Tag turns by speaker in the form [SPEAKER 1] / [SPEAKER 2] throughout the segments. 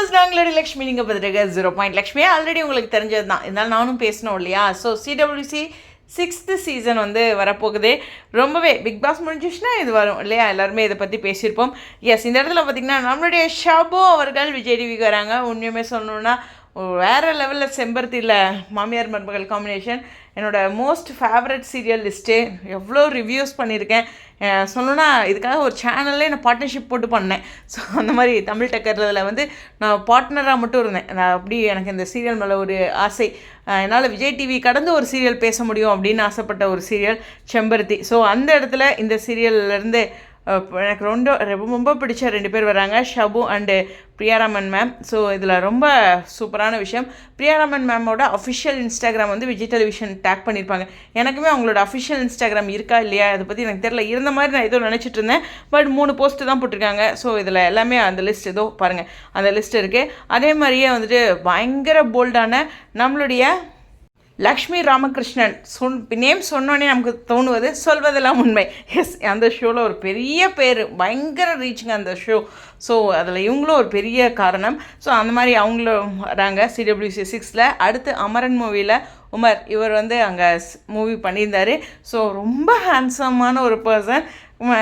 [SPEAKER 1] Viewers நாங்களோட Lakshmi நீங்கள் பார்த்துட்டு 0 Lakshmi already உங்களுக்கு தெரிஞ்சது தான். இருந்தாலும் நானும் பேசணும் இல்லையா? ஸோ CWC 6th சீசன் வந்து வரப்போகுது. ரொம்பவே பிக் பாஸ் முடிஞ்சிச்சுன்னா இது வரும் இல்லையா? எல்லாருமே இதை பற்றி பேசியிருப்போம். எஸ், இந்த இடத்துல பார்த்திங்கன்னா நம்மளுடைய ஷாபு அவர்கள் விஜய் டிவிக்கு வராங்க. உண்மையுமே சொல்லணுன்னா வேறு லெவலில் செம்பருத்தியில் மாமியார் மருமகள் காம்பினேஷன் என்னோடய மோஸ்ட் ஃபேவரட் சீரியல் லிஸ்ட்டு. எவ்வளோ ரிவ்யூஸ் பண்ணியிருக்கேன். சொல்லணுன்னா இதுக்காக ஒரு சேனல்லே நான் பார்ட்னர்ஷிப் போட்டு பண்ணேன். ஸோ அந்த மாதிரி தமிழ் டக்கரில் வந்து நான் பார்ட்னராக மட்டும் இருந்தேன். நான் அப்படி எனக்கு இந்த சீரியல் மேலே ஒரு ஆசை. என்னால் விஜய் டிவி கடந்து ஒரு சீரியல் பேச முடியும் அப்படின்னு ஆசைப்பட்ட ஒரு சீரியல் செம்பருத்தி. ஸோ அந்த இடத்துல இந்த சீரியல்லேருந்து எனக்கு ரொம்ப பிடிச்ச 2 பேர் வராங்க, Shabu and Priya Raman ma'am. So இதில் ரொம்ப சூப்பரான விஷயம், பிரியாராமன் மேமோட அஃபிஷியல் இன்ஸ்டாகிராம் வந்து விஜய் டெலிவிஷன் டேக் பண்ணியிருப்பாங்க. எனக்குமே அவங்களோட அஃபிஷியல் இன்ஸ்டாகிராம் இருக்கா இல்லையா அதை பற்றி எனக்கு தெரியல. இருந்த மாதிரி நான் ஏதோ நினச்சிட்டு இருந்தேன். பட் 3 போஸ்ட்டு தான் போட்டிருக்காங்க. ஸோ இதில் எல்லாமே அந்த லிஸ்ட் ஏதோ பாருங்கள், அந்த லிஸ்ட் இருக்குது. அதே மாதிரியே வந்துட்டு பயங்கர போல்டான நம்மளுடைய லக்ஷ்மி ராமகிருஷ்ணன் நேம் சொன்னோன்னே நமக்கு தோணுவது சொல்வதெல்லாம் உண்மை. எஸ், அந்த ஷோவில் ஒரு பெரிய பேர், பயங்கர ரீச்சுங்க அந்த ஷோ. ஸோ அதில் இவங்களும் ஒரு பெரிய காரணம். ஸோ அந்த மாதிரி அவங்களும் வராங்க CWC 6ல். அடுத்து அமரன் மூவியில் உமர் இவர் வந்து அங்கே மூவி பண்ணியிருந்தார். ஸோ ரொம்ப ஹேண்ட்ஸமான ஒரு பர்சன்.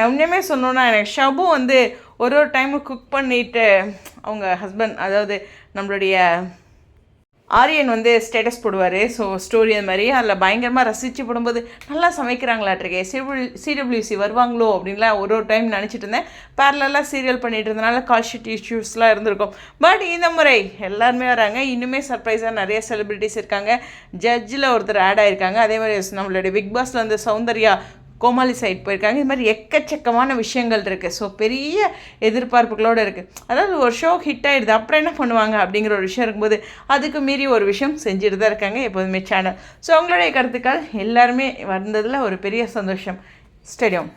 [SPEAKER 1] உண்மையுமே சொன்னோன்னா எனக்கு ஷபு வந்து ஒரு டைமு குக் பண்ணிவிட்டு அவங்க ஹஸ்பண்ட், அதாவது நம்மளுடைய ஆரியன் வந்து ஸ்டேட்டஸ் போடுவார். ஸோ ஸ்டோரி அது மாதிரி அதில் பயங்கரமாக ரசித்து போடும்போது நல்லா சமைக்கிறாங்களாட்டிருக்கே, CWC வருவாங்களோ அப்படின்லாம் ஒரு டைம் நினச்சிட்டு இருந்தேன். பேரலாக சீரியல் பண்ணிகிட்டு இருந்தனால கால் ஷீட் இஷ்யூஸ்லாம் இருந்திருக்கும். பட் இந்த முறை எல்லாருமே வராங்க. இன்னுமே சர்ப்ரைஸாக நிறைய செலிப்ரிட்டிஸ் இருக்காங்க. ஜட்ஜில் ஒருத்தர் ஆட் ஆகிருக்காங்க. அதே மாதிரி நம்மளுடைய பிக் பாஸில் வந்து சௌந்தர்யா கோமாளி சைட் போயிருக்காங்க. இது மாதிரி எக்கச்சக்கமான விஷயங்கள் இருக்குது. ஸோ பெரிய எதிர்பார்ப்புகளோடு இருக்குது. அதாவது ஒரு ஷோ ஹிட் ஆகிடுது, அப்புறம் என்ன பண்ணுவாங்க அப்படிங்கிற ஒரு விஷயம் இருக்கும்போது அதுக்கு மீறி ஒரு விஷயம் செஞ்சுட்டு தான் இருக்காங்க எப்போதுமே சேனல். ஸோ அவங்களுடைய கருத்துக்கள் எல்லாருமே வந்ததில் ஒரு பெரிய சந்தோஷம். ஸ்டேடியம்.